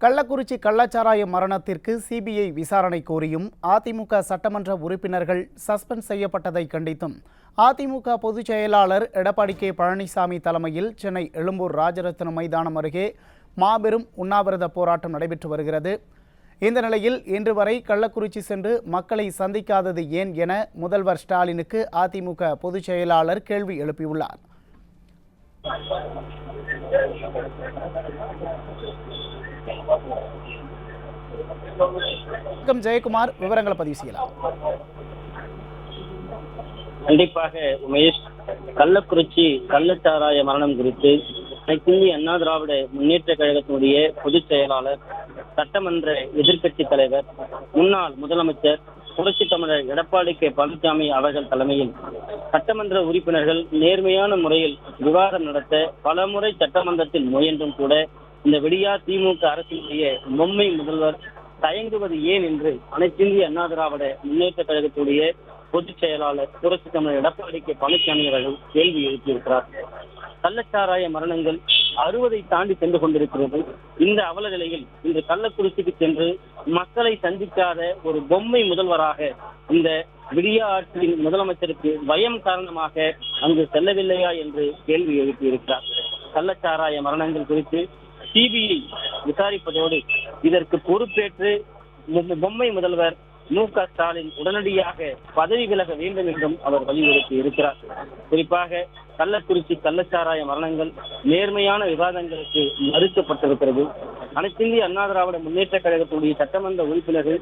கள்ளக்குறிச்சி கள்ளச்சாராய மரணத்திற்கு சிபிஐ விசாரணை கோரியும் அதிமுக சட்டமன்ற உறுப்பினர்கள் சஸ்பெண்ட் செய்யப்பட்டதை கண்டித்தும் அதிமுக பொதுச் செயலாளர் எடப்பாடி கே பழனிசாமி தலைமையில் சென்னை எழும்பூர் ராஜரத்னம் மைதானம் அருகே மாபெரும் உண்ணாவிரத போராட்டம் நடைபெற்று வருகிறது. இந்த நிலையில் இன்று வரை கள்ளக்குறிச்சி சென்று மக்களை சந்திக்காதது ஏன் என முதல்வர் ஸ்டாலினுக்கு அதிமுக பொதுச் செயலாளர் கேள்வி எழுப்பியுள்ளார். ஜெயக்குமார் விவரங்களை பதிவு செய்யலாம். கண்டிப்பாக உமேஷ், கள்ளக்குறிச்சி கள்ளச்சாராய மரணம் குறித்து அனைத்து இந்திய அண்ணா திராவிட முன்னேற்ற கழகத்தினுடைய பொதுச் செயலாளர், சட்டமன்ற எதிர்க்கட்சி தலைவர், முன்னாள் முதலமைச்சர் புரட்சி தமிழர் எடப்பாடி கே பழனிசாமி அவர்கள் தலைமையில் சட்டமன்ற உறுப்பினர்கள் நேர்மையான முறையில் விவாதம் நடத்த பலமுறை சட்டமன்றத்தில் முயன்றும் கூட இந்த விடியா திமுக அரசினுடைய பொம்மை முதல்வர் தயங்குவது ஏன் என்று அனைத்து இந்திய அண்ணா திராவிட முன்னேற்ற கழகத்துடைய பொதுச் செயலாளர் புரட்சி தமிழர் எடப்பாடி கே பழனிசாமி அவர்கள் கேள்வி எழுப்பியிருக்கிறார். கள்ளச்சாராய மரணங்கள் 60 தாண்டி சென்று கொண்டிருக்கிறது. இந்த அவல நிலையில் இன்று கள்ளக்குறிச்சிக்கு சென்று மக்களை சந்திக்காத ஒரு பொம்மை முதல்வராக இந்த விடியா ஆட்சியின் முதலமைச்சருக்கு பயம் காரணமாக அங்கு செல்லவில்லையா என்று கேள்வி எழுப்பியிருக்கிறார். கள்ளச்சாராய மரணங்கள் குறித்து சிபிஐ விசாரிப்பதோடு இதற்கு பொறுப்பேற்று பொம்மை முதல்வர் மு.க. ஸ்டாலின் உடனடியாக பதவி விலக வேண்டும் என்றும் அவர் வலியுறுத்தி இருக்கிறார். குறிப்பாக கள்ளக்குறிச்சி கள்ளச்சாராய மரணங்கள் நேர்மையான விவாதங்களுக்கு மறுக்கப்பட்டிருக்கிறது. அனைத்து இந்திய அண்ணா திராவிட முன்னேற்ற கழகத்துடைய சட்டமன்ற உறுப்பினர்கள்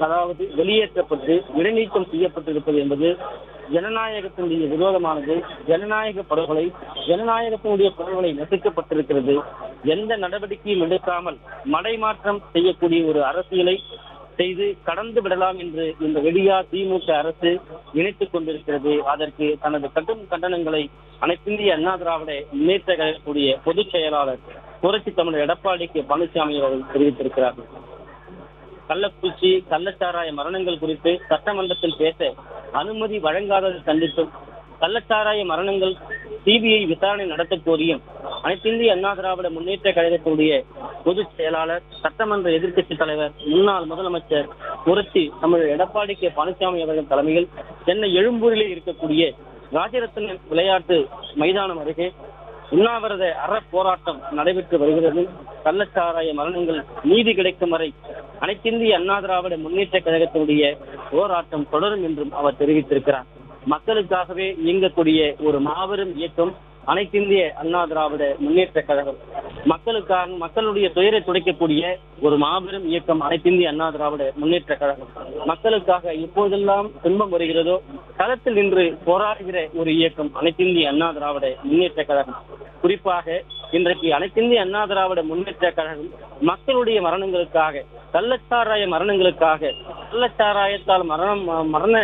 அதாவது வெளியேற்றப்பட்டு இடைநீக்கம் செய்யப்பட்டிருப்பது என்பது ஜனநாயகத்தினுடைய விரோதமானது. ஜனநாயக படுகொலை, ஜனநாயகத்தினுடைய படுகொலை நசுக்கப்பட்டிருக்கிறது. எந்த நடவடிக்கையும் எடுக்காமல் மடைமாற்றம் செய்யக்கூடிய ஒரு அரசியலை செய்து கடந்து விடலாம் என்று இந்த விடியா திமுக அரசு நினைத்துக் கொண்டிருக்கிறது. அதற்கு தனது கடும் கண்டனங்களை அனைத்து இந்திய அண்ணா திராவிட முன்னேற்ற கழகத்துடைய பொதுச் செயலாளர் புரட்சி தமிழர் எடப்பாடி கே பழனிசாமி அவர்கள் தெரிவித்திருக்கிறார்கள். கள்ளக்குறிச்சி கள்ளச்சாராய மரணங்கள் குறித்து சட்டமன்றத்தில் பேச அனுமதி வழங்காதது கண்டித்தும் கள்ளச்சாராய மரணங்கள் சிபிஐ விசாரணை நடத்த கோரியும் அனைத்து இந்திய அண்ணா திராவிட முன்னேற்ற கழகத்துடைய பொதுச் செயலாளர், சட்டமன்ற எதிர்க்கட்சி தலைவர், முன்னாள் முதலமைச்சர் புரட்சி தமிழர் எடப்பாடி கே பழனிசாமி அவர்கள் தலைமையில் சென்னை எழும்பூரிலே இருக்கக்கூடிய ராஜரத்ன விளையாட்டு மைதானம் அருகே உண்ணாவிரத போராட்டம் நடைபெற்று வருகிறது. கள்ளச்சாராய மரணங்கள் நீதி கிடைக்கும் வரை அனைத்து இந்திய அண்ணா திராவிட முன்னேற்ற கழகத்தினுடைய போராட்டம் தொடரும் என்றும் அவர் தெரிவித்திருக்கிறார். மக்களுக்காகவே இயங்கக்கூடிய ஒரு மாபெரும் இயக்கம் அனைத்து இந்திய அண்ணா திராவிட முன்னேற்ற கழகம். மக்களுக்காக மக்களுடைய துயரை துடைக்கக்கூடிய ஒரு மாபெரும் இயக்கம் அனைத்து இந்திய அண்ணா திராவிட முன்னேற்ற கழகம். மக்களுக்காக எப்போதெல்லாம் துன்பம் வருகிறதோ களத்தில் நின்று போராடுகிற ஒரு இயக்கம் அனைத்து இந்திய அண்ணா திராவிட முன்னேற்ற கழகம். குறிப்பாக இன்றைக்கு அனைத்து இந்திய அண்ணா திராவிட முன்னேற்ற கழகம் மக்களுடைய மரணங்களுக்காக, கள்ளச்சாராய மரணங்களுக்காக, கள்ளச்சாராயத்தால் மரண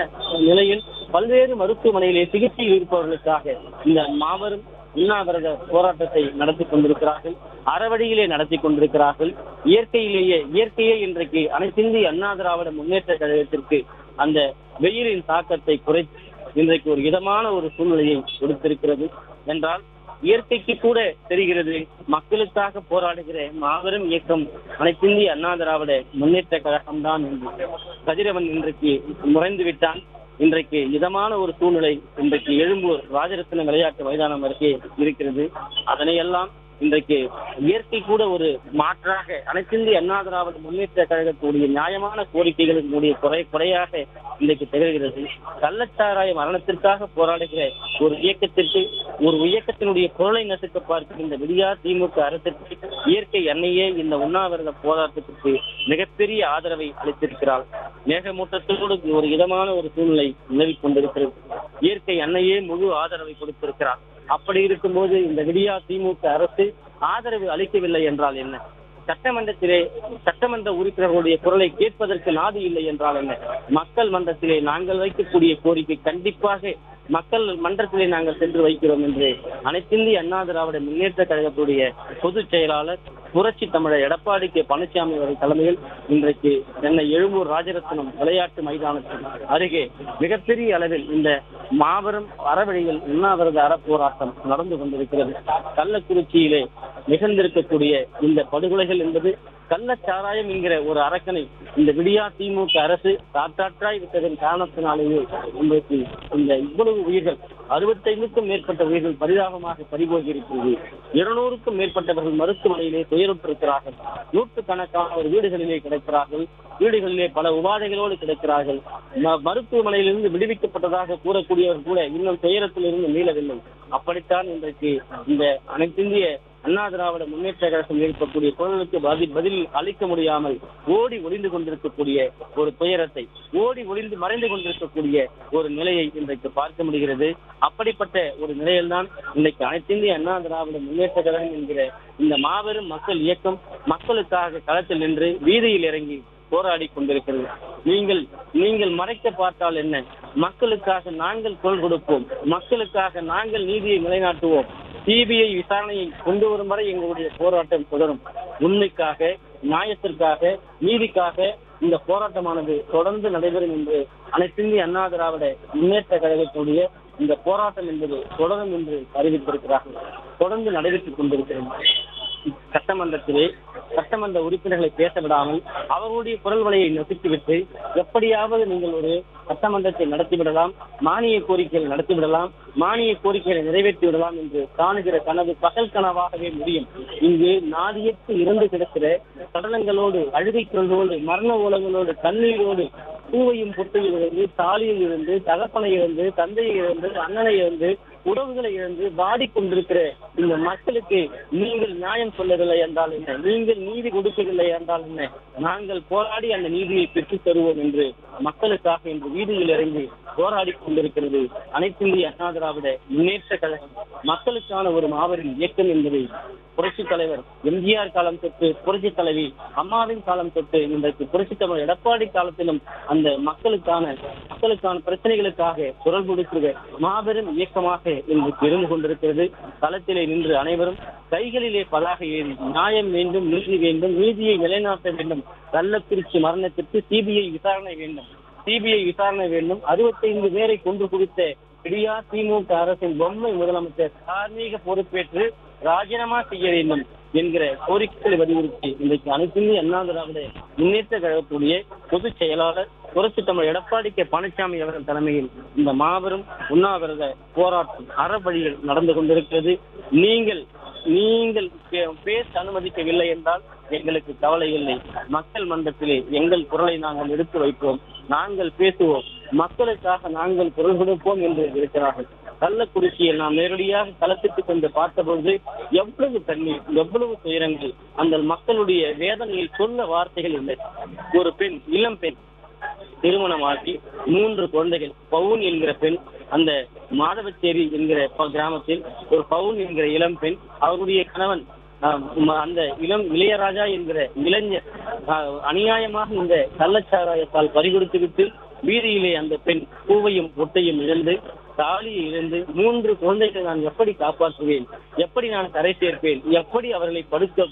நிலையில் பல்வேறு மருத்துவமனையிலே சிகிச்சையில் இருப்பவர்களுக்காக இந்த மாபெரும் உண்ணாவிரத போராட்டத்தை நடத்தி கொண்டிருக்கிறார்கள். அறவழியிலே நடத்தி கொண்டிருக்கிறார்கள். இயற்கையே இன்றைக்கு அனைத்து இந்திய அண்ணா திராவிட முன்னேற்ற கழகத்திற்கு அந்த வெயிலின் தாக்கத்தை குறைத்து இன்றைக்கு ஒரு இதமான ஒரு சூழ்நிலையை கொடுத்திருக்கிறது என்றால் இயற்கைக்கு கூட தெரிகிறது மக்களுக்காக போராடுகிற மாபெரும் இயக்கம் அனைத்து இந்திய அண்ணா திராவிட முன்னேற்ற கழகம்தான் என்று. கதிரவன் இன்றைக்கு முறைந்து விட்டான். இன்றைக்கு இதமான ஒரு சூழ்நிலை இன்றைக்கு எழும்பூர் ராஜரத்ன விளையாட்டு மைதானம் அருகே இருக்கிறது. அதனையெல்லாம் இன்றைக்கு இயற்கை கூட ஒரு மாற்றாக அனைத்து இந்திய அண்ணா திராவிட முன்னேற்ற கழகத்துடைய நியாயமான கோரிக்கைகளுடைய குறையாக இன்றைக்கு திகழ்கிறது. கள்ளச்சாராய மரணத்திற்காக போராடுகிற ஒரு இயக்கத்திற்கு, ஒரு இயக்கத்தினுடைய குரலை நசுக்க பார்க்கிற இந்த விடியா திமுக அரசிற்கு இயற்கை அன்னையே இந்த உண்ணாவிரத போராட்டத்திற்கு மிகப்பெரிய ஆதரவை அளித்திருக்கிறார். மேகமூட்டத்தோடு ஒரு இதமான ஒரு சூழ்நிலை நிலவிக் கொண்டிருக்கிறது. இயற்கை அன்னையே முழு ஆதரவை கொடுத்திருக்கிறார். அப்படி இருக்கும்போது இந்த விடியா திமுக அரசு ஆதரவு அளிக்கவில்லை என்றால் என்ன? சட்டமன்ற உறுப்பினர்களுடைய குரலை கேட்பதற்கு நாதி இல்லை என்றால் என்ன? மக்கள் மன்றத்திலே நாங்கள் வைக்கக்கூடிய கோரிக்கை கண்டிப்பாக மக்கள் மன்றத்திலே நாங்கள் சென்று வைக்கிறோம் என்று அனைத்து இந்திய அண்ணா திராவிட முன்னேற்ற கழகத்துடைய பொதுச் செயலாளர், புரட்சி தமிழர் எடப்பாடி கே பழனிசாமி அவர்கள் தலைமையில் இன்றைக்கு சென்னை எழும்பூர் ராஜரத்னம் விளையாட்டு மைதானத்தில் அருகே மிகப்பெரிய அளவில் இந்த மாபெரும் அறவழியில் உண்ணாவிரத அறப்போராட்டம் நடந்து கொண்டிருக்கிறது. கள்ளக்குறிச்சியிலே நிகழ்ந்திருக்கக்கூடிய இந்த படுகொலைகள் என்பது கள்ளச்சாராயம் என்கிற ஒரு அரக்கனை இந்த விடியா திமுக அரசு காற்றாற்றாய் விட்டதன் காரணத்தினாலேயே இன்றைக்கு இந்த இவ்வளவு உயிர்கள் 65க்கும் மேற்பட்ட உயிர்கள் பரிதாபமாக பறிபோகியிருக்கிறது. 200க்கும் மேற்பட்டவர்கள் மருத்துவமனையிலே துயருற்றிருக்கிறார்கள். நூற்றுக்கணக்கானவர் வீடுகளிலே கிடைக்கிறார்கள். வீடுகளிலே பல உபாதைகளோடு கிடைக்கிறார்கள். மருத்துவமனையிலிருந்து விடுவிக்கப்பட்டதாக கூறக்கூடியவர் கூட இன்னும் துயரத்திலிருந்து மீளவில்லை. அப்படித்தான் இன்றைக்கு இந்த அனைத்திந்திய அண்ணா திராவிட முன்னேற்ற கழகம் ஏற்படக்கூடிய குரலுக்கு பதில் அளிக்க முடியாமல் ஓடி ஒளிந்து கொண்டிருக்கக்கூடிய ஒரு துயரத்தை, ஓடி ஒளிந்து மறைந்து கொண்டிருக்கக்கூடிய ஒரு நிலையை இன்றைக்கு பார்க்க முடிகிறது. அப்படிப்பட்ட ஒரு நிலையில்தான் இன்றைக்கு அனைத்திந்திய அண்ணா திராவிட முன்னேற்ற கழகம் என்கிற இந்த மாபெரும் மக்கள் இயக்கம் மக்களுக்காக களத்தில் நின்று வீதியில் இறங்கி போராடி கொண்டிருக்கிறது. நீங்கள் மறைக்க பார்த்தால் என்ன? மக்களுக்காக நாங்கள் குரல் கொடுப்போம், மக்களுக்காக நாங்கள் நீதியை நிலைநாட்டுவோம். சிபிஐ விசாரணையை கொண்டு வரும் வரை எங்களுடைய போராட்டம் தொடரும். உண்மைக்காக, நியாயத்திற்காக, நீதிக்காக இந்த போராட்டமானது தொடர்ந்து நடைபெறும் என்று அனைத்திந்திய அண்ணா திராவிட முன்னேற்ற கழகத்துடைய இந்த போராட்டம் என்பது தொடரும் என்று அறிவித்திருக்கிறார்கள். தொடர்ந்து நடைபெற்றுக் கொண்டிருக்கிறது. சட்டமன்ற உறுப்பினர்களை பேச விடாமல் அவர்களுடைய குரல் வலையை நசுக்கிவிட்டு எப்படியாவது நீங்கள் ஒரு சட்டமன்றத்தை நடத்திவிடலாம், மானிய கோரிக்கைகள் நடத்திவிடலாம், மானிய கோரிக்கைகளை நிறைவேற்றி விடலாம் என்று காணுகிற கனவு பகல் கனவாகவே முடியும். இங்கு நாதியத்து இறந்து கிடக்கிற சடலங்களோடு, அழுகை குரல்களோடு, மரண ஓலங்களோடு, கண்ணீரோடு, பூவையும் பொட்டையில் இருந்து, தாலியில் இருந்து, தகப்பனை இருந்து, தந்தையை இருந்து, அண்ணனை இருந்து, உறவுகளை இழந்து வாடிக்கொண்டிருக்கிற இந்த மக்களுக்கு நீங்கள் நியாயம் சொல்லவில்லை என்றால் என்ன? நீங்கள் நீதி கொடுக்கவில்லை என்றால் என்ன? நாங்கள் போராடி அந்த நீதியை பெற்றுத் தருவோம் என்று மக்களுக்காக இன்று வீதியில் இறங்கி போராடி கொண்டிருக்கிறது அனைத்திந்திய அண்ணா திராவிட முன்னேற்ற கழகம். மக்களுக்கான ஒரு மாபெரும் இயக்கம் என்பதை புரட்சி தலைவர் எம்ஜிஆர் காலம் தொட்டு, புரட்சி தலைவி அம்மாவின் காலம் தொட்டு, இன்றைக்கு புரட்சி தலைவர் எடப்பாடி காலத்திலும் அந்த மக்களுக்கான பிரச்சனைகளுக்காக குரல் கொடுக்கிற மாபெரும் இயக்கமாக இன்றைக்கு இருந்து கொண்டிருக்கிறது. களத்திலே நின்று அனைவரும் கைகளிலே பதாக ஏறி நியாயம் வேண்டும், நீதி வேண்டும், நீதியை நிலைநாட்ட வேண்டும், கள்ளக்குறிச்சி மரணத்திற்கு சிபிஐ விசாரணை வேண்டும், 65 பேரை கொன்று குவித்த விடியா திமுக அரசின் பொம்மை முதலமைச்சர் தார்மீக பொறுப்பேற்று ராஜினாமா செய்ய வேண்டும் என்கிற கோரிக்கைகளை வலியுறுத்தி இன்றைக்கு அனைத்திந்திய அண்ணா திராவிட முன்னேற்ற கழகத்துடைய பொதுச் செயலாளர் புரட்சி தமிழர் எடப்பாடி கே பழனிசாமி அவர்கள் தலைமையில் இந்த மாபெரும் உண்ணாவிரத போராட்டம் அறவழியில் நடந்து கொண்டிருக்கிறது. நீங்கள் பேச அனுமதிக்கவில்லை என்றால் எங்களுக்கு கவலை இல்லை. மக்கள் மன்றத்திலே எங்கள் குரலை நாங்கள் எடுத்து வைப்போம், நாங்கள் பேசுவோம், மக்களுக்காக நாங்கள் குரல் கொடுப்போம் என்று இருக்கிறார்கள். கள்ளக்குறிச்சியில் நாம் நேரடியாக களத்துக்கு சென்று பார்த்தபொழுது எவ்வளவு தண்ணீர், எவ்வளவு துயரங்கள், அந்த மக்களுடைய வேதனையை சொல்ல வார்த்தைகள் இல்லை. ஒரு பெண், இளம் பெண், திருமணமாகி 3 குழந்தைகள், பவுன் என்கிற பெண், அந்த மாதவச்சேரி என்கிற கிராமத்தில் ஒரு பவுன் என்கிற இளம் பெண், அவருடைய கணவன் அந்த இளையராஜா என்கிற இளைஞர் அநியாயமாக இந்த கள்ளச்சாராயத்தால் பறிகொடுத்துவிட்டு வீதியிலே அந்த பெண் பூவையும் பொட்டையும் இழந்து, தாலியை இழந்து, 3 குழந்தைகளை நான் எப்படி காப்பாற்றுவேன், எப்படி நான் கரை சேர்ப்பேன், எப்படி அவர்களை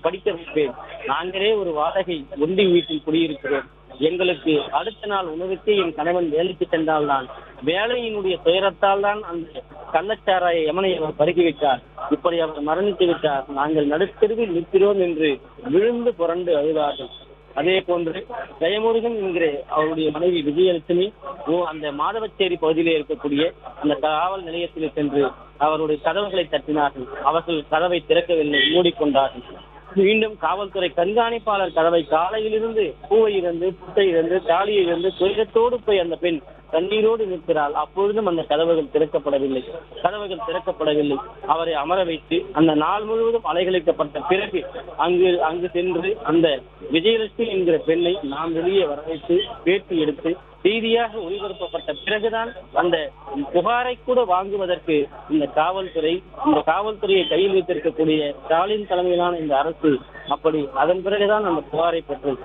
படிக்க வைப்பேன்? நாங்களே ஒரு வாடகை ஒண்டி வீட்டில் குடியிருக்கிறோம். எங்களுக்கு அடுத்த நாள் உணவுக்கு என் கணவன் வேலைக்கு சென்றால்தான், வேலையினுடைய துயரத்தால் தான் அந்த கள்ளச்சாராய யமனை அவர் பருகி விட்டார், இப்படி அவர் மரணித்து விட்டார், நாங்கள் நடுத்தெருவில் நிற்கிறோம் என்று விழுந்து புரண்டு அழுதார்கள். அதே போன்று ஜெயமுருகன் என்கிற அவருடைய மனைவி விஜயலட்சுமி அந்த மாதவச்சேரி பகுதியிலே இருக்கக்கூடிய அந்த காவல் நிலையத்தில் சென்று அவருடைய கதவுகளை தட்டினார்கள். அவர்கள் கதவை திறக்கவில்லை, மூடிக்கொண்டார்கள். மீண்டும் காவல்துறை கண்காணிப்பாளர் கதவை காலையிலிருந்து பூவையிலிருந்து, புட்டையிலிருந்து, தாலியிலிருந்து துயரத்தோடு போய் அந்த பெண் கண்ணீரோடு நிற்கிறாள். அப்பொழுதும் அந்த கதவுகள் திறக்கப்படவில்லை. அவரை அமர வைத்து அந்த நாள் முழுவதும் அலைகழிக்கப்பட்ட பிறகு அங்கு சென்று அந்த விஜயலட்சுமி என்கிற பெண்ணை நாம் வெளியே வரவைத்து பேட்டி எடுத்து செய்தியாக ஒளிபரப்பப்பட்ட பிறகுதான் அந்த புகாரை கூட வாங்குவதற்கு இந்த காவல்துறையை கையில் வைத்திருக்கக்கூடிய ஸ்டாலின் தலைமையிலான இந்த அரசு அப்படி அதன் பிறகுதான் அந்த புகாரை பெற்றது.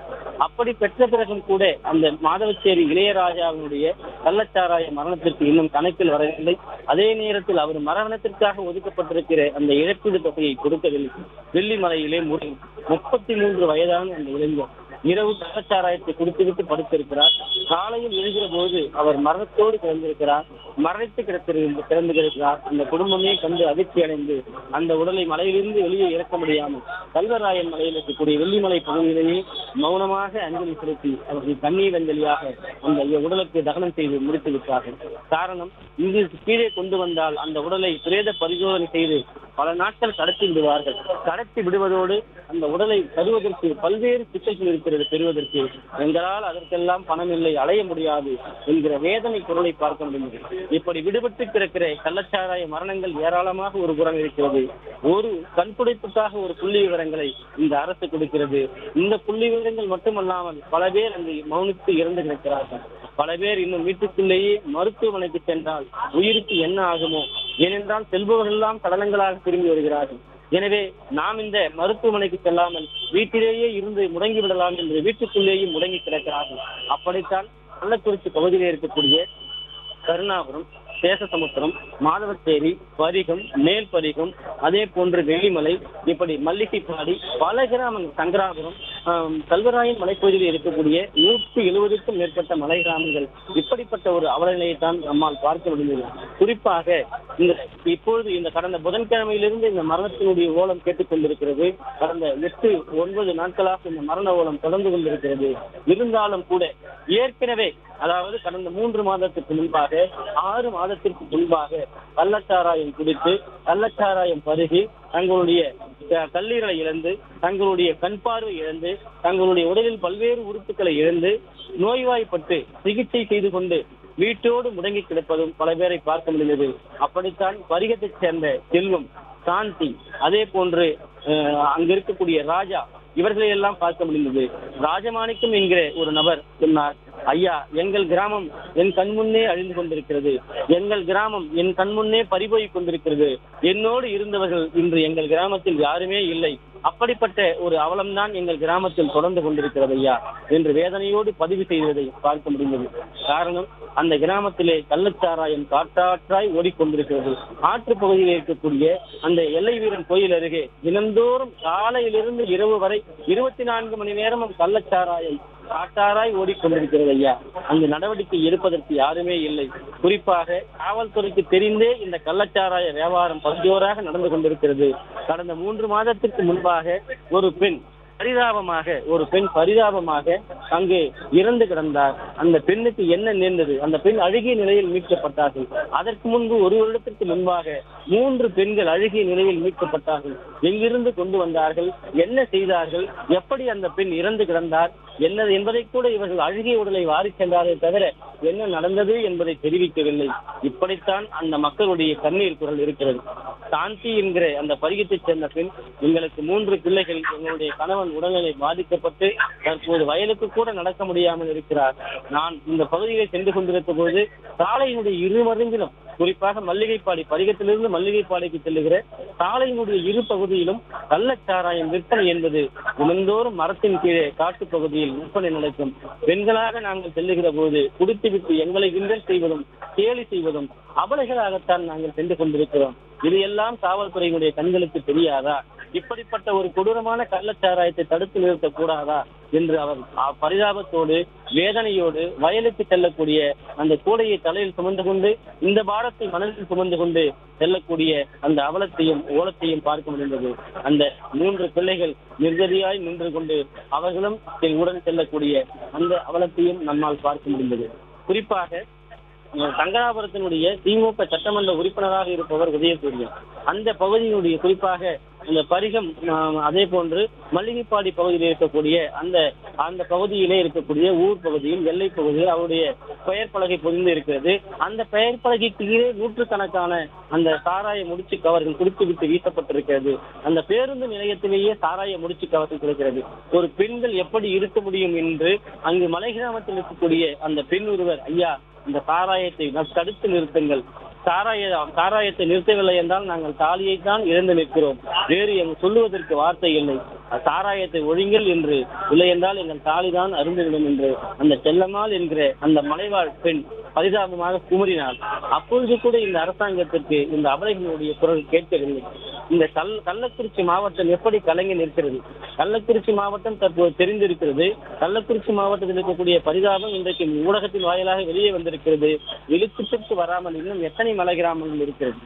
அப்படி பெற்ற பிறகும் கூட அந்த மாதவச்சேரி இளையராஜாவினுடைய கள்ளச்சாராய மரணத்திற்கு இன்னும் கணக்கில் வரவில்லை. அதே நேரத்தில் அவர் மரணத்திற்காக ஒதுக்கப்பட்டிருக்கிற அந்த இழப்பீடு தொகையை கொடுக்கவில்லை. வெள்ளிமலையிலே 33 வயதான அந்த இளைஞர் இரவு கள்ளச்சாராயத்தை குடித்துவிட்டு படுத்திருக்கிறார். காலையில் எழுகிற போது அவர் மரணத்தோடு கிடந்திருக்கிறார். மரணித்து கிடந்து கிடக்கிறார். அந்த குடும்பமே கண்டு அதிர்ச்சி அடைந்து அந்த உடலை மலையிலிருந்து வெளியே இறக்க முடியாமல் கல்வராயன் மலையில் இருக்கக்கூடிய வெள்ளிமலை பகுதியிலேயே மௌனமாக அஞ்சலி செலுத்தி அவர்கள் கண்ணீர் அஞ்சலியாக அந்த உடலுக்கு தகனம் செய்து முடித்து விட்டார்கள். காரணம், இங்கு கீழே கொண்டு வந்தால் அந்த உடலை பிரேத பரிசோதனை செய்து பல நாட்கள் கடத்தி விடுவார்கள். கடத்தி விடுவதோடு அந்த உடலை தருவதற்கு பல்வேறு சிக்கல்கள் இருக்கிறது. பெறுவதற்கு எங்களால் அதற்கெல்லாம் பணம் இல்லை, அலைய முடியாது என்கிற வேதனை குரலை பார்க்க முடிந்தது. இப்படி விடுபட்டு கிடக்கிற கள்ளச்சாராய மரணங்கள் ஏராளமாக ஒரு புறம் இருக்கிறது. ஒரு கண்துடைப்புக்காக ஒரு புள்ளி விவரங்களை இந்த அரசு கொடுக்கிறது. இந்த புள்ளி விவரங்கள் மட்டுமல்லாமல் பல பேர் அங்கு மௌனித்து இறந்து கிடக்கிறார்கள். பல பேர் இன்னும் வீட்டுக்குள்ளேயே மருத்துவமனைக்கு சென்றால் உயிருக்கு என்ன ஆகுமோ, ஏனென்றால் செல்பவர்கள் எல்லாம் சடலங்களாக திரும்பி வருகிறார்கள். எனவே நாம் இந்த மருத்துவமனைக்கு செல்லாமல் வீட்டிலேயே இருந்து முடங்கி விடலாம் என்று வீட்டுக்குள்ளேயும் முடங்கி கிடக்கிறார்கள். அப்படித்தான் கள்ளக்குறிச்சி பகுதியிலே இருக்கக்கூடிய கருணாபுரம், சேஷசமுத்திரம், மாதவச்சேரி, பரிகம், மேல் பரிகம், அதே போன்று வெள்ளிமலை, இப்படி மல்லிகைப்பாடி, பல கிராமங்கள், சங்கராபுரம், கல்வராயன் மலைப்பகுதியில் இருக்கக்கூடிய 170க்கும் மேற்பட்ட மலை கிராமங்கள் இப்படிப்பட்ட ஒரு அவலநிலையைத்தான் நம்மால் பார்க்க முடிந்தது. குறிப்பாக இப்பொழுது இந்த கடந்த புதன்கிழமையிலிருந்து இந்த மரணத்தினுடைய ஓலம் கேட்டுக்கொண்டிருக்கிறது. கடந்த 8-9 நாட்களாக இந்த மரண ஓலம் தொடர்ந்து கொண்டிருக்கிறது. இருந்தாலும் கூட ஏற்கனவே, அதாவது கடந்த 3 மாதத்திற்கு முன்பாக, 6 மாதத்திற்கு முன்பாக கள்ளச்சாராயம் குடித்து கள்ளச்சாராயம் பருகி தங்களுடைய கல்லீரலை இழந்து, தங்களுடைய கண் பார்வை இழந்து, தங்களுடைய உடலில் பல்வேறு உறுப்புகளை இழந்து நோய்வாய்ப்பட்டு சிகிச்சை செய்து கொண்டு வீட்டோடு முடங்கி கிடப்பதும் பல பேரை பார்க்க முடிந்தது. அப்படித்தான் பரிகத்தைச் சேர்ந்த செல்வம், சாந்தி, அதே போன்று அங்கு இருக்கக்கூடிய ராஜா, இவர்களை எல்லாம் பார்க்க முடிந்தது. ராஜமாணிக்கம் என்கிற ஒரு நபர் சொன்னார், ஐயா, எங்கள் கிராமம் என் கண்முன்னே அழிந்து கொண்டிருக்கிறது, எங்கள் கிராமம் என் கண்முன்னே பறிபோய் கொண்டிருக்கிறது, என்னோடு இருந்தவர்கள் இன்று எங்கள் கிராமத்தில் யாருமே இல்லை, அப்படிப்பட்ட ஒரு அவலம்தான் எங்கள் கிராமத்தில் தொடர்ந்து கொண்டிருக்கிறது ஐயா என்று வேதனையோடு பதிவு செய்வதை பார்க்க முடிந்தது. காரணம், அந்த கிராமத்திலே கள்ளச்சாராயம் காட்டாற்றாய் ஓடிக்கொண்டிருக்கிறது. ஆற்று பகுதியில் இருக்கக்கூடிய அந்த எல்லை வீரன் கோயில் அருகே தினந்தோறும் காலையிலிருந்து இரவு வரை 24 மணி நேரமும் கள்ளச்சாராயம் காட்டாராய் ஓடிக்கொண்டிருக்கிறது ஐயா. அந்த நடவடிக்கை எடுப்பதற்கு யாருமே இல்லை. குறிப்பாக காவல்துறைக்கு தெரிந்தே இந்த கள்ளச்சாராய வியாபாரம் பல்ஜோராக நடந்து கொண்டிருக்கிறது. கடந்த 3 மாதத்திற்கு முன்பாக ஒரு பெண் பரிதாபமாக அங்கு இறந்து கிடந்தார். அந்த பெண்ணுக்கு என்ன நேர்ந்தது? அந்த பெண் அழுகிய நிலையில் மீட்கப்பட்டார்கள். அதற்கு முன்பு 1 வருடத்திற்கு முன்பாக 3 பெண்கள் அழுகிய நிலையில் மீட்கப்பட்டார்கள். எங்கிருந்து கொண்டு வந்தார்கள்? என்ன செய்தார்கள்? எப்படி அந்த பெண் இறந்து கிடந்தார் என்ன என்பதை கூட இவர்கள் அழுகிய உடலை வாரி சென்றாரே தவிர என்ன நடந்தது என்பதை தெரிவிக்கவில்லை. இப்படித்தான் அந்த மக்களுடைய கண்ணீர் குரல் இருக்கிறது. சாந்தி என்கிற அந்த பரிகத்தைச் சேர்ந்த பெண், எங்களுக்கு 3 பிள்ளைகள், எங்களுடைய கணவன் உடல்நிலை பாதிக்கப்பட்டு தற்போது வயலுக்கு கூட நடக்க முடியாமல் இருக்கிறார். நான் இந்த பகுதியை சென்று கொண்டிருந்த போது சாலையினுடைய இருமருங்கிலும், குறிப்பாக மல்லிகைப்பாடி, பரிகத்திலிருந்து மல்லிகைப்பாடிக்கு செல்லுகிற சாலையினுடைய இரு பகுதியிலும் கள்ளச்சாராயம் விற்பனை என்பது தினந்தோறும் மரத்தின் கீழே காட்டு பகுதியில் விற்பனை நடக்கும். பெண்களாக நாங்கள் செல்லுகிற போது குடித்துவிட்டு எங்களை கிண்டல் செய்வதும் கேலி செய்வதும் அபலைகளாகத்தான் நாங்கள் சென்று கொண்டிருக்கிறோம். இது எல்லாம் காவல்துறையினுடைய கண்களுக்கு தெரியாதா? இப்படிப்பட்ட ஒரு கொடூரமான கள்ளச்சாராயத்தை தடுத்து நிறுத்தக்கூடாதா என்று அவர் பரிதாபத்தோடு வேதனையோடு வயலுக்கு செல்லக்கூடிய அந்த கூடையை தலையில் சுமந்து கொண்டு, இந்த பாரத்தை மனதில் சுமந்து கொண்டு செல்லக்கூடிய அந்த அவலத்தையும் ஓலத்தையும் பார்க்க முடிந்தது. அந்த 3 பிள்ளைகள் நிர்கதியாய் நின்று கொண்டு அவர்களும் உடன் செல்லக்கூடிய அந்த அவலத்தையும் நம்மால் பார்க்க முடிந்தது. குறிப்பாக சங்கராபுரத்தினுடைய திமுக சட்டமன்ற உறுப்பினராக இருப்பவர் உதயசூரியன், அந்த பகுதியினுடைய குறிப்பாக அந்த பரிகம், அதே போன்று மல்லிகைப்பாடி பகுதியில் இருக்கக்கூடிய அந்த பகுதியிலே இருக்கக்கூடிய ஊர் பகுதியில், எல்லை பகுதியில் அவருடைய பெயர் பலகை பொதிந்து இருக்கிறது. அந்த பெயர் பலகைக்கு கீழே 100கணக்கான அந்த சாராய முடிச்சு கவர்கள் குடித்துவிட்டு வீசப்பட்டிருக்கிறது. அந்த பேருந்து நிலையத்திலேயே சாராய முடிச்சு கவர்கள் கிடைக்கிறது. ஒரு பெண்கள் எப்படி இருக்க முடியும் என்று அங்கு மலை கிராமத்தில் இருக்கக்கூடிய அந்த பெண் ஒருவர், ஐயா, இந்த சாராயத்தை தடுத்து நிறுத்துங்கள், சாராயத்தை நிறுத்தவில்லை என்றால் நாங்கள் தாலியைத்தான் இழந்து நிற்கிறோம், வேறு சொல்லுவதற்கு வார்த்தை இல்லை, சாராயத்தை ஒழிங்கள் என்று, இல்லை என்றால் எங்கள் தாலிதான் அருந்துவிடும் என்று அந்த செல்லம்மாள் என்கிற அந்த மலைவாழ் பெண் பரிதாபமாக குமரினாள். அப்பொழுது கூட இந்த அரசாங்கத்திற்கு இந்த அபலைகளுடைய குரல் கேட்கவில்லை. இந்த கள்ளக்குறிச்சி மாவட்டம் எப்படி கலங்கி நிற்கிறது? கள்ளக்குறிச்சி மாவட்டம் தற்போது தெரிந்திருக்கிறது. கள்ளக்குறிச்சி மாவட்டத்தில் இருக்கக்கூடிய பரிதாபம் இன்றைக்கு ஊடகத்தின் வாயிலாக வெளியே வந்திருக்கிறது. வெளிச்சத்திற்கு வராமல் இன்னும் எத்தனை மலை கிராமங்கள் இருக்கிறது?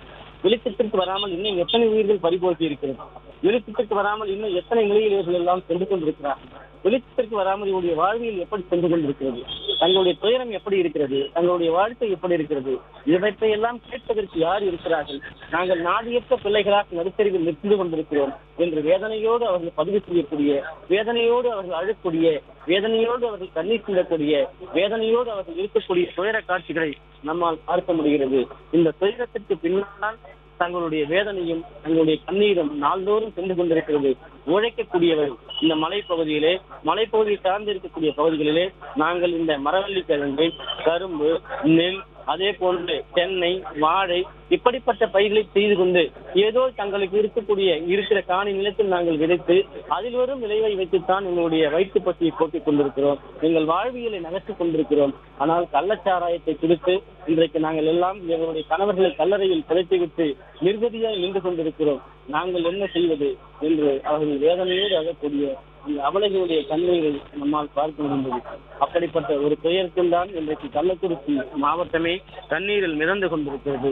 வெளிச்சத்திற்கு வராமல் இன்னும் எத்தனை உயிர்கள் பறிபோக்கி இருக்கிறது? வெளிச்சத்திற்கு வராமல் இன்னும் எத்தனை நிலையில் இவர்கள் எல்லாம் சென்று கொண்டிருக்கிறார்கள்? வெளிச்சத்திற்கு வராமல் இவருடைய வாழ்வியல் எப்படி சென்று கொண்டிருக்கிறது? தங்களுடைய துயரம் எப்படி இருக்கிறது? தங்களுடைய வாழ்க்கை எப்படி இருக்கிறது? இவற்றை எல்லாம் கேட்பதற்கு யார் இருக்கிறார்கள்? நாங்கள் நாடியற்ற பிள்ளைகளாக நடுத்தறிவில் நிற்ந்து கொண்டிருக்கிறோம் என்று வேதனையோடு அவர்கள் பதிவு செய்யக்கூடிய, வேதனையோடு அவர்கள் அழக்கூடிய, வேதனையோடு அவர்கள் கண்ணீர் சிந்தக்கூடிய, வேதனையோடு அவர்கள் இருக்கக்கூடிய துயர காட்சிகளை நம்மால் பார்க்க முடிகிறது. இந்த துயரத்திற்கு பின்னால் தங்களுடைய வேதனையும் தங்களுடைய கண்ணீரும் நாள்தோறும் சென்று கொண்டிருக்கிறது. உழைக்கக்கூடியவர் இந்த மலைப்பகுதியை சார்ந்து இருக்கக்கூடிய பகுதிகளிலே நாங்கள் இந்த மரவள்ளி கிழங்கு, கரும்பு, நெல், அதே போன்று தென்னை, வாழை இப்படிப்பட்ட பயிர்களை செய்து கொண்டு ஏதோ தங்களுக்கு இருக்கிற காணி நிலத்தில் நாங்கள் விதைத்து அதில் வரும் விளைவை வைத்துத்தான் எங்களுடைய வயிற்று பசியை போக்கிக் கொண்டிருக்கிறோம். எங்கள் வாழ்வியலை நகர்த்திக் கொண்டிருக்கிறோம். ஆனால் கள்ளச்சாராயத்தை குறித்து இன்றைக்கு நாங்கள் எல்லாம் எங்களுடைய கணவர்களை கல்லறையில் புதைத்துவிட்டு நிர்கதியாய் நின்று கொண்டிருக்கிறோம். நாங்கள் என்ன செய்வது என்று அவர்கள் வேதனையோடு அழக்கூடிய இந்த அவலைகளுடைய கண்ணீரை நம்மால் பார்க்க முடிந்தது. அப்படிப்பட்ட ஒரு துயரத்தில் தான் இன்றைக்கு கள்ளக்குறிச்சி மாவட்டமே தண்ணீரில் மிதந்து கொண்டிருக்கிறது.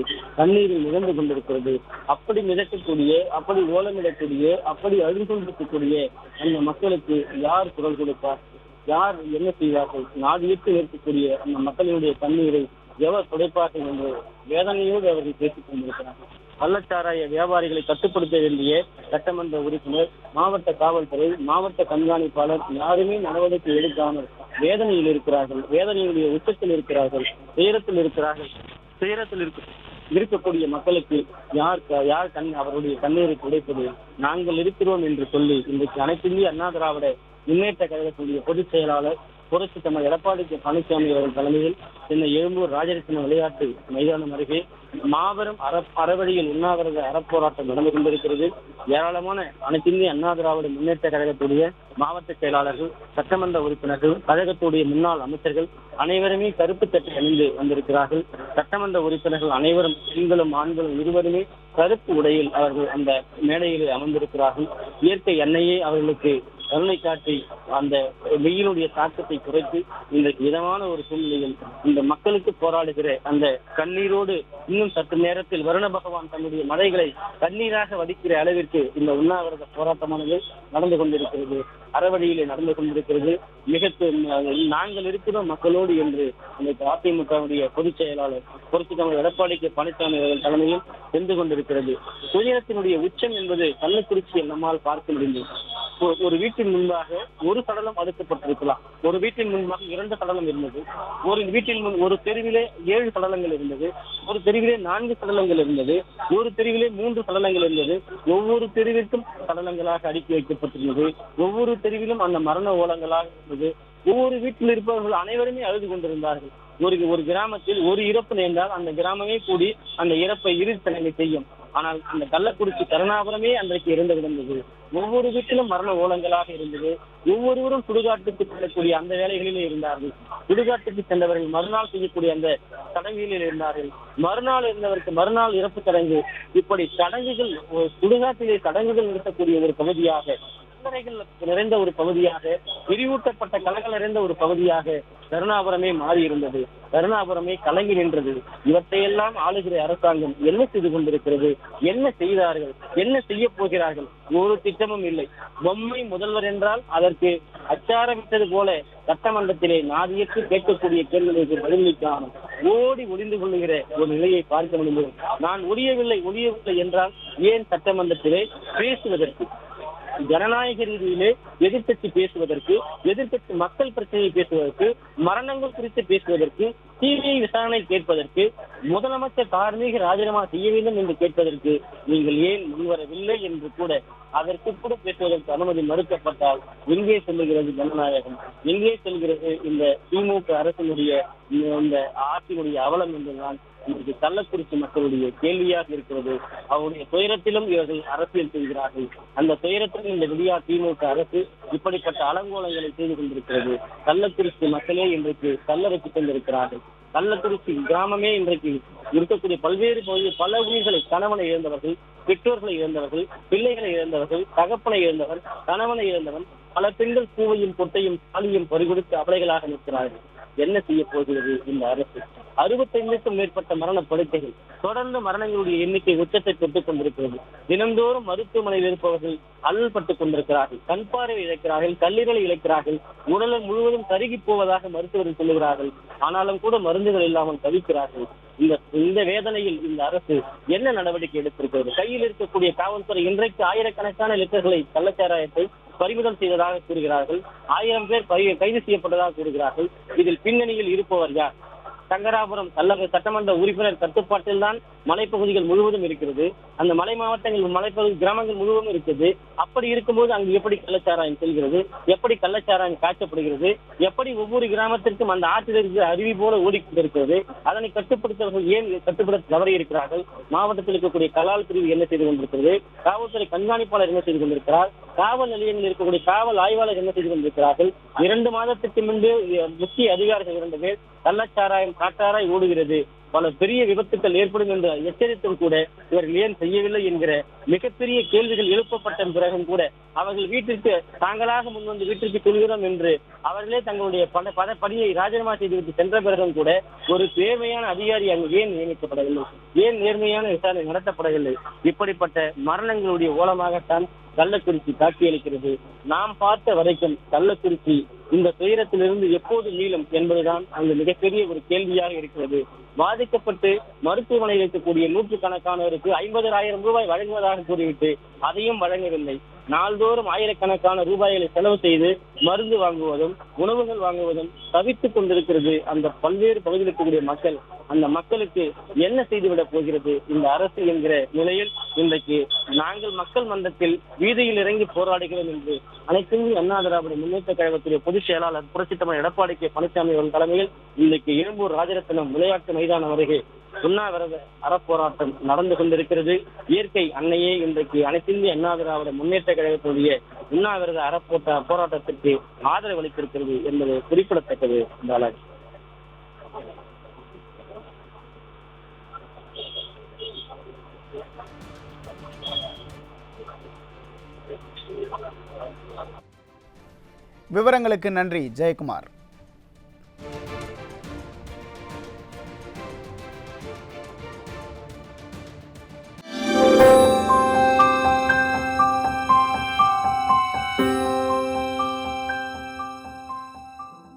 அப்படி மிதக்கக்கூடிய, அப்படி ஓலமிடக்கூடிய, அப்படி அழுது கொண்டிருக்கக்கூடிய அந்த மக்களுக்கு யார் குரல் கொடுப்பார்? யார் என்ன செய்வார்கள்? நாடியிட்டு நிற்கக்கூடிய அந்த மக்களினுடைய கண்ணீரை எவர் துடைப்பார்கள் என்று வேதனையோடு அவர்கள் பேசிக் கொண்டிருக்கிறார்கள். கள்ளச்சாராய வியாபாரிகளை கட்டுப்படுத்த வேண்டிய சட்டமன்ற உறுப்பினர், மாவட்ட காவல்துறை, மாவட்ட கண்காணிப்பாளர் யாருமே நடவடிக்கை எடுக்காமல் வேதனையில் இருக்கிறார்கள். வேதனையுடைய உச்சத்தில் இருக்கிறார்கள், துயரத்தில் இருக்கிறார்கள். துயரத்தில் இருக்கக்கூடிய மக்களுக்கு யார் அவருடைய கண்ணீரை துடைப்பது? நாங்கள் இருக்கிறோம் என்று சொல்லி இன்றைக்கு அனைத்து இந்திய அண்ணா திராவிட முன்னேற்ற கழகத்துடைய பொதுச் செயலாளர் புரட்சி தமிழர் எடப்பாடி பழனிசாமி அவர்கள் தலைமையில் சென்னை எழும்பூர் ராஜரத்ன விளையாட்டு மைதானம் அருகே மாபெரும் அறவழியில் உண்ணாவிரத அறப்போராட்டம் நடந்து கொண்டிருக்கிறது. ஏராளமான அனைத்து இந்திய அண்ணா திராவிட முன்னேற்ற கழகத்துடைய மாவட்ட செயலாளர்கள், சட்டமன்ற உறுப்பினர்கள், கழகத்துடைய முன்னாள் அமைச்சர்கள் அனைவருமே கருப்பு சட்டை அணிந்து வந்திருக்கிறார்கள். சட்டமன்ற உறுப்பினர்கள் அனைவரும் பெண்களும் ஆண்களும் இருவருமே கருப்பு உடையில் அவர்கள் அந்த மேடையிலே அமர்ந்திருக்கிறார்கள். இயற்கை எண்ணெயை அவர்களுக்கு கருணை காட்டி அந்த வெயிலுடைய தாக்கத்தை குறைத்து இன்றைக்கு இதமான ஒரு சூழ்நிலையில் இந்த மக்களுக்கு போராடுகிற அந்த கண்ணீரோடு இன்னும் சற்று நேரத்தில் வருண பகவான் தன்னுடைய மலைகளை கண்ணீராக வடிக்கிற அளவிற்கு இந்த உண்ணாவிரத போராட்டமானது நடந்து கொண்டிருக்கிறது. அறவழியிலே நடந்து கொண்டிருக்கிறது. நாங்கள் இருக்கிறோம் மக்களோடு என்று இன்றைக்கு அதிமுகவுடைய பொதுச் செயலாளர் புரட்சி தமிழர் எடப்பாடி பழனிசாமி அவர்கள் தலைமையில் சென்று கொண்டிருக்கிறது. துயரத்தினுடைய உச்சம் என்பது கள்ளக்குறிச்சியில் நம்மால் பார்க்க முடிந்தது. ஒரு வீட்டின் முன்பாக ஒரு சடலம் அடுக்கப்பட்டிருக்கலாம், ஒரு வீட்டின் முன்பாக 2 சடலம் இருந்தது, ஒரு வீட்டின் முன் ஒரு தெருவிலே 7 சடலங்கள் இருந்தது, ஒரு தெருவிலே 4 சடலங்கள் இருந்தது, ஒரு தெருவிலே 3 சடலங்கள் இருந்தது. ஒவ்வொரு தெருவிற்கும் சடலங்களாக அடுக்கி வைக்கப்பட்டிருந்தது. ஒவ்வொரு தெருவிலும் அந்த மரண ஓலங்களாக இருந்தது. ஒவ்வொரு வீட்டில் இருப்பவர்கள் அனைவருமே அழுது கொண்டிருந்தார்கள். ஒரு கிராமத்தில் ஒரு இறப்பு நேர்ந்தால் அந்த கிராமமே கூடி அந்த இறப்பை இறுதி செய்யும். ஆனால் அந்த கள்ளக்குறிச்சி கருணாபுரமே அன்றைக்கு இறந்து விழுந்தது. ஒவ்வொரு வீட்டிலும் மரண ஓலங்களாக இருந்தது. ஒவ்வொருவரும் சுடுகாட்டுக்கு செல்லக்கூடிய அந்த வேலைகளிலே இருந்தார்கள். சுடுகாட்டுக்கு சென்றவர்கள் மறுநாள் செய்யக்கூடிய அந்த சடங்குகளில் இருந்தார்கள். மறுநாள் இருந்தவருக்கு மறுநாள் இறப்பு சடங்கு. இப்படி சடங்குகள், சுடுகாட்டிலே சடங்குகள் நடத்தக்கூடிய ஒரு பகுதியாக, நிறைந்த ஒரு பகுதியாக, விரிவூட்டப்பட்ட கலங்கள் நிறைந்த ஒரு பகுதியாக கருணாபுரமே மாறி இருந்தது. கருணாபுரமே கலங்கி நின்றது. இவற்றையெல்லாம் ஆளுகிற அரசாங்கம் என்ன செய்து கொண்டிருக்கிறது? என்ன செய்தார்கள்? என்ன செய்ய போகிறார்கள்? ஒரு திட்டமும் இல்லை. பொம்மை முதல்வர் என்றால் அதற்கு அச்சாரமிட்டது போல சட்டமன்றத்திலே நாதியற்று கேட்கக்கூடிய கேள்விகளுக்கு பதிலளிக்காமல் ஓடி ஒளிந்து கொள்ளுகிற ஒரு நிலையை பார்க்க முடிந்தது. நான் ஒழியவில்லை என்றால் ஏன் சட்டமன்றத்திலே பேசுவதற்கு, ஜனநாயக ரீதியிலே எதிர்கட்சி பேசுவதற்கு, எதிர்கட்சி மக்கள் பிரச்சனையை பேசுவதற்கு, மரணங்கள் குறித்து பேசுவதற்கு, சிபிஐ விசாரணை கேட்பதற்கு, முதலமைச்சர் தார்மீக ராஜினாமா செய்ய வேண்டும் என்று கேட்பதற்கு நீங்கள் ஏன் முன்வரவில்லை என்று கூட, அதற்கு கூட பேசுவதற்கு அனுமதி மறுக்கப்பட்டால் எங்கே செல்லுகிறது ஜனநாயகம்? எங்கே செல்கிறது இந்த திமுக அரசினுடைய இந்த ஆட்சியினுடைய அவலம் என்றுதான் இன்றைக்கு கள்ளக்குறிச்சி மக்களுடைய கேள்வியாக இருக்கிறது. அவருடைய துயரத்திலும் இவர்கள் அரசியல் செய்கிறார்கள். அந்த துயரத்திலும் இந்த விடியா திமுக அரசு இப்படிப்பட்ட அலங்கோலங்களை செய்து கொண்டிருக்கிறது. கள்ளக்குறிச்சி மக்களே இன்றைக்கு கல்லறைக்கு கொண்டிருக்கிறார்கள். கள்ளக்குறிச்சி கிராமமே இன்றைக்கு இருக்கக்கூடிய பல்வேறு பகுதியில் பல உயிர்களை, கணவனை இழந்தவர்கள், பெற்றோர்களை இழந்தவர்கள், பிள்ளைகளை இழந்தவர்கள், தகப்பனை இழந்தவர், கணவனை இழந்தவன், பல பெண்கள் பூவையும் பொட்டையும் தாலியும் பறிகொடுத்து அபலைகளாக நிற்கிறார்கள். என்ன செய்ய போகிறது இந்த அரசு? 65க்கும் மேற்பட்ட மரண படுக்கைகள், தொடர்ந்து மரணங்களுடைய எண்ணிக்கை உச்சத்தை தொட்டுக் கொண்டிருக்கிறது. தினந்தோறும் மருத்துவமனையில் இருப்பவர்கள் அல்லல்பட்டுக் கொண்டிருக்கிறார்கள். கண் பார்வை இழக்கிறார்கள், கல்லீரலை இழக்கிறார்கள், உடல் முழுவதும் கருகி போவதாக மருத்துவர்கள் சொல்லுகிறார்கள். ஆனாலும் கூட மருந்துகள் இல்லாமல் தவிக்கிறார்கள். இந்த வேதனையில் இந்த அரசு என்ன நடவடிக்கை எடுத்திருக்கிறது? கையில் இருக்கக்கூடிய காவல்துறை இன்றைக்கு ஆயிரக்கணக்கான லிட்டர்களை கள்ளச்சாராயத்தை பறிமுதல் செய்ததாக கூறுகிறார்கள். 1000 பேர் கைது செய்யப்பட்டதாக கூறுகிறார்கள். இதில் பின்னணியில் இருப்பவர் யார்? சங்கராபுரம் சட்டமன்ற உறுப்பினர் கட்டுப்பாட்டில் தான் மலைப்பகுதிகள் முழுவதும் இருக்கிறது. அந்த மலை மாவட்டங்கள், மலைப்பகுதி கிராமங்கள் முழுவதும் இருக்குது. அப்படி இருக்கும்போது அங்கு எப்படி கள்ளச்சாராயம் செல்கிறது? எப்படி கள்ளச்சாராயம் காய்ச்சப்படுகிறது? எப்படி ஒவ்வொரு கிராமத்திற்கும் அந்த ஆற்றிலிருந்து அருவி போல ஓடிக்கொண்டிருக்கிறது? அதனை கட்டுப்படுத்தவர்கள் ஏன் கட்டுப்படுத்த தவறி இருக்கிறார்கள்? மாவட்டத்தில் இருக்கக்கூடிய கலால் பிரிவு என்ன செய்து கொண்டிருக்கிறது? காவல்துறை கண்காணிப்பாளர் என்ன செய்து கொண்டிருக்கிறார்? காவல் நிலையங்களில் இருக்கக்கூடிய காவல் ஆய்வாளர் என்ன செய்து கொண்டிருக்கிறார்கள்? 2 மாதத்துக்கு முன்பு முக்கிய அதிகாரிகள் 2 பேர் கள்ளச்சாராயம் காட்டாராய் ஓடுகிறது, பல பெரிய விபத்துக்கள் ஏற்படும் என்று எச்சரித்தும் கூட இவர்கள் ஏன் செய்யவில்லை என்கிற மிகப்பெரிய கேள்விகள் எழுப்பப்பட்ட பிறகும் கூட அவர்கள் வீட்டிற்கு தாங்களாக முன்வந்து வீட்டிற்கு செல்கிறோம் என்று அவர்களே தங்களுடைய பணியை ராஜினாமா செய்துவிட்டு சென்ற பிறகும் கூட ஒரு தேவையான அதிகாரி அங்கு ஏன் நியமிக்கப்படவில்லை? ஏன் நேர்மையான விசாரணை நடத்தப்படவில்லை? இப்படிப்பட்ட மரணங்களுடைய ஓலமாகத்தான் கள்ளக்குறிச்சி காட்சியளிக்கிறது. நாம் பார்த்த வரைக்கும் கள்ளக்குறிச்சி இந்த துயரத்திலிருந்து எப்போது மீளும் என்பதுதான் அங்கு மிகப்பெரிய ஒரு கேள்வியாக இருக்கிறது. பாதிக்கப்பட்டு மருத்துவமனையில் இருக்கக்கூடிய நூற்றுக்கணக்கானோருக்கு 50,000 ரூபாய் வழங்குவதாக கூறிவிட்டு அதையும் வழங்கவில்லை. நாள்தோறும் ஆயிரக்கணக்கான ரூபாய்களை செலவு செய்து மருந்து வாங்குவதும் உணவுகள் வாங்குவதும் தவித்துக் கொண்டிருக்கிறது அந்த பல்வேறு பகுதியில் இருக்கக்கூடிய மக்கள். அந்த மக்களுக்கு என்ன செய்துவிடப் போகிறது இந்த அரசு என்கிற நிலையில் இன்றைக்கு நாங்கள் மக்கள் மன்றத்தில் வீதியில் இறங்கி போராடுகிறோம் என்று அனைத்து இந்திய அண்ணா திராவிட முன்னேற்ற கழகத்துடைய பொதுச் செயலாளர் புரட்சித் தலைவர் எடப்பாடி கே பழனிசாமி அவர்கள் தலைமையில் இன்றைக்கு எழும்பூர் ராஜரத்னம் விளையாட்டு மைதானம் அருகே உண்ணாவிரத அறப்போராட்டம் நடந்து கொண்டிருக்கிறது. இயற்கை அன்னையே இன்றைக்கு அனைத்து இந்திய அண்ணா திராவிட முன்னேற்ற கழகத்துடைய உண்ணாவிரத போராட்டத்திற்கு ஆதரவு அளித்திருக்கிறது என்பது குறிப்பிடத்தக்கது. பாலாஜி. விவரங்களுக்கு நன்றி ஜெயக்குமார்.